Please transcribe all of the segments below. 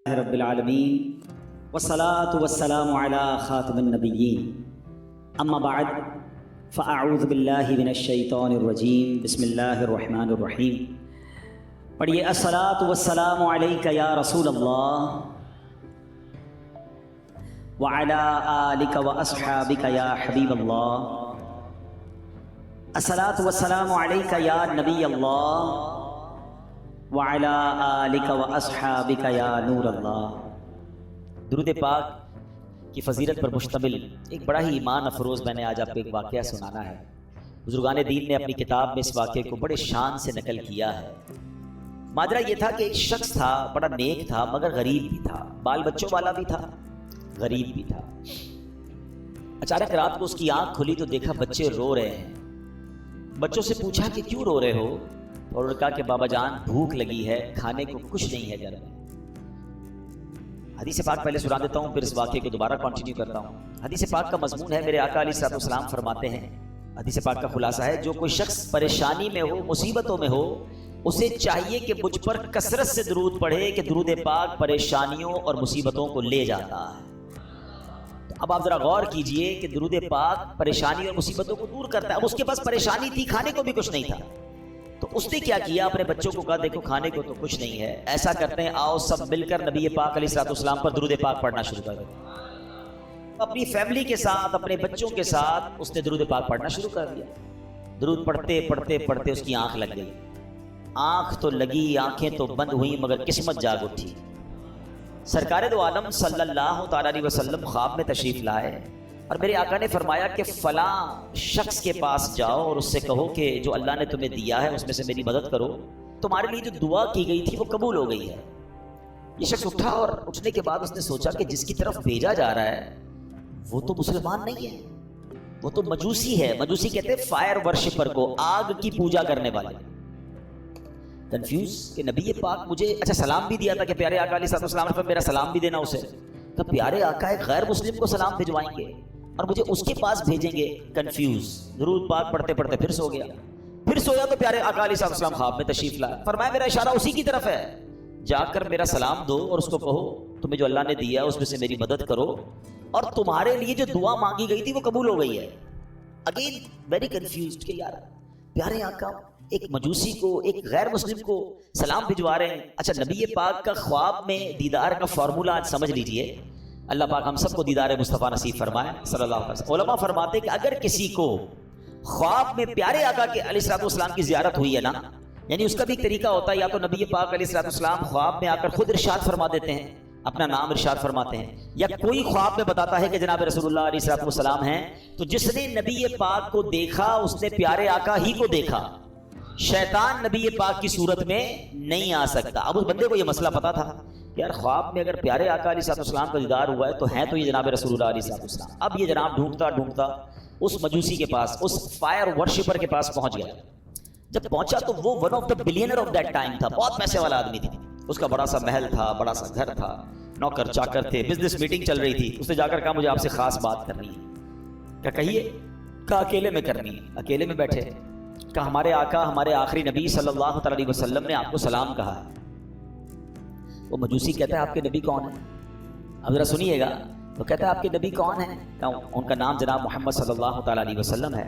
رب العالمین والصلاة والسلام علی خاتم النبیین اما بعد فاعوذ باللہ من الشیطان الرجیم بسم اللہ الرحمن الرحیم۔ پڑھیے الصلاة والسلام علیک یا رسول اللہ وعلی آلک واصحابک یا حبیب اللہ، الصلاة والسلام علیک یا نبی اللہ وعلی آلک واصحابک یا نور اللہ۔ درود پاک کی فضیلت پر مشتمل ایک بڑا ہی ایمان افروز میں نے آج آپ کو ایک واقعہ سنانا ہے۔ بزرگان دین نے اپنی کتاب میں اس واقعے کو بڑے شان سے نقل کیا ہے۔ ماجرا یہ تھا کہ ایک شخص تھا، بڑا نیک تھا مگر غریب بھی تھا، بال بچوں والا بھی تھا، غریب بھی تھا۔ اچانک رات کو اس کی آنکھ کھلی تو دیکھا بچے رو رہے ہیں۔ بچوں سے پوچھا کہ کیوں رو رہے ہو؟ اور انہوں نے کہا کہ بابا جان بھوک لگی ہے، کھانے کو کچھ نہیں ہے گھر میں۔ حدیث پاک پہلے سنا دیتا ہوں پھر اس واقعے کو دوبارہ کنٹینیو کرتا ہوں۔ حدیث پاک کا مضمون ہے، میرے آقا علیہ الصلوۃ والسلام فرماتے ہیں، حدیث پاک کا خلاصہ ہے، جو کوئی شخص پریشانی میں ہو، مصیبتوں میں ہو، اسے چاہیے کہ مجھ پر کثرت سے درود پڑھے کہ درود پاک پریشانیوں اور مصیبتوں کو لے جاتا ہے۔ اب آپ ذرا غور کیجئے کہ درود پاک پریشانی اور مصیبتوں کو دور کرتا ہے۔ اب اس کے پاس پریشانی تھی، کھانے کو بھی کچھ نہیں تھا، تو اس نے کیا کیا؟ اپنے بچوں کو کہا دیکھو کھانے کو تو کچھ نہیں ہے، ایسا کرتے ہیں آؤ سب مل کر نبی پاک علیہ الصلوۃ والسلام پر درود پاک پڑھنا شروع کر دو۔ اپنی فیملی کے ساتھ، اپنے بچوں کے ساتھ اس نے درود پاک پڑھنا شروع کر دیا۔ درود پڑھتے پڑھتے پڑھتے اس کی آنکھ لگ گئی۔ آنکھ تو لگی، آنکھیں تو بند ہوئیں مگر قسمت جاگ اٹھی۔ سرکار دو عالم صلی اللہ تعالیٰ علیہ وسلم خواب میں تشریف لائے اور میرے آقا نے فرمایا کہ فلاں شخص کے پاس جاؤ اور اس سے کہو کہ جو اللہ نے تمہیں دیا ہے اس میں سے میری مدد کرو، تمہارے لیے جو دعا کی گئی تھی وہ قبول ہو گئی ہے۔ یہ شخص اٹھا اور اٹھنے کے بعد اس نے سوچا کہ جس کی طرف بھیجا جا رہا ہے وہ تو مسلمان نہیں ہے، وہ تو مجوسی ہے۔ مجوسی کہتے ہیں فائر ورشپر کو، آگ کی پوجا کرنے والے۔ کنفیوز کہ نبی پاک مجھے اچھا سلام بھی دیا تھا کہ پیارے آقا علیہ السلام نے میرا سلام بھی دینا اسے، تو پیارے آقا ایک غیر مسلم کو سلام بھجوائیں گے اور مجھے اس کے پاس بھیجیں گے؟ کنفیوز، درود پاک پڑھتے پڑھتے پھر سو گیا۔ پھر سویا تو پیارے آقا علیہ السلام خواب میں تشریف لائے، فرمایا میرا اشارہ اسی کی طرف ہے، جا کر میرا سلام دو اور اس کو کہو تمہیں جو اللہ نے دیا اس میں سے میری مدد کرو اور تمہارے لیے جو دعا مانگی گئی تھی وہ قبول ہو گئی ہے۔ اگین ویری کنفیوزڈ کہ یار پیارے آقا ایک مجوسی کو، ایک غیر مسلم کو سلام بھجوا رہے ہیں۔ اچھا نبی پاک کا خواب میں دیدار کا فارمولہ آج سمجھ لیجئے۔ اللہ پاک ہم سب کو دیدار مصطفیٰ نصیب فرمائے صلی اللہ علیہ وسلم۔ علماء فرماتے ہیں کہ اگر کسی کو خواب میں پیارے آقا کے علیہ الصلوۃ والسلام کی زیارت ہوئی ہے نا، یعنی اس کا بھی ایک طریقہ ہوتا ہے، یا تو نبی پاک علیہ الصلوۃ والسلام خواب میں آ کر خود ارشاد فرما دیتے ہیں، اپنا نام ارشاد فرماتے ہیں، یا کوئی خواب میں بتاتا ہے کہ جناب رسول اللہ علیہ الصلوۃ والسلام ہیں، تو جس نے نبی پاک کو دیکھا اس نے پیارے آقا ہی کو دیکھا، شیطان نبی پاک کی صورت میں نہیں آ سکتا۔ اب اس بندے کو یہ مسئلہ پتا تھا کہ یار خواب میں اگر پیارے آقا علیہ السلام کا دیدار ہوا ہے تو ہیں تو یہ جناب رسول اللہ علیہ السلام۔ اب یہ جناب ڈھونڈتا ڈھونڈتا اس مجوسی کے پاس، اس فائر ورشپر کے پاس پہنچ گیا۔ جب پہنچا تو وہ one of the billionaire of that time تھا، بہت پیسے والا آدمی تھا، اس کا بڑا سا محل تھا، بڑا سا گھر تھا، نوکر چاکر تھے، بزنس میٹنگ چل رہی تھی۔ اس نے جا کر کہا مجھے آپ سے خاص بات کرنی ہے۔ کیا کہیے؟ کہا اکیلے میں کرنی ہے۔ اکیلے میں بیٹھے، کہ ہمارے آقا ہمارے آخری نبی صلی اللہ علیہ وسلم نے آپ کو سلام کہا ہے۔ وہ مجوسی کہتا ہے آپ کے نبی کون ہیں؟ اب ذرا سنیے گا۔ وہ کہتا ہے آپ کے نبی کون ہیں؟ کہا ان کا نام جناب محمد صلی اللہ تعالیٰ علیہ وسلم ہے۔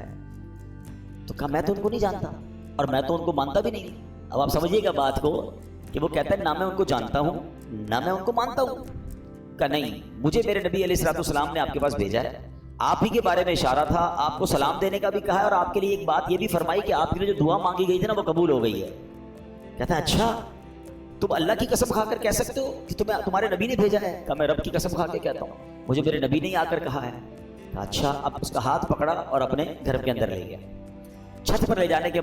تو کہا میں تو ان کو نہیں جانتا اور میں تو ان کو مانتا بھی نہیں۔ اب آپ سمجھیے گا بات کو کہ وہ کہتا ہے نہ میں ان کو جانتا ہوں نہ میں ان کو مانتا ہوں۔ کہا نہیں، مجھے میرے نبی علیہ الصلوۃ والسلام نے آپ کے پاس بھیجا ہے، آپ ہی کے بارے میں اشارہ تھا، آپ کو سلام دینے کا بھی کہا ہے اور آپ کے لیے ایک بات یہ بھی فرمائی کہ آپ کے لیے جو دعا مانگی گئی تھی نا وہ قبول ہو گئی ہے۔ کہتا ہے اچھا تم اللہ کی قسم کھا کر کہہ سکتے ہو کہ تمہارے نبی نے بھیجا ہے؟ کہا میں رب کی قسم کھا کے کہتا ہوں، مجھے میرے نبی نے آ کر کہا ہے۔ کہا اچھا۔ اب اس کا ہاتھ پکڑا اور اپنے گھر کے اندر لے گیا۔ چھت پر لے جانے کے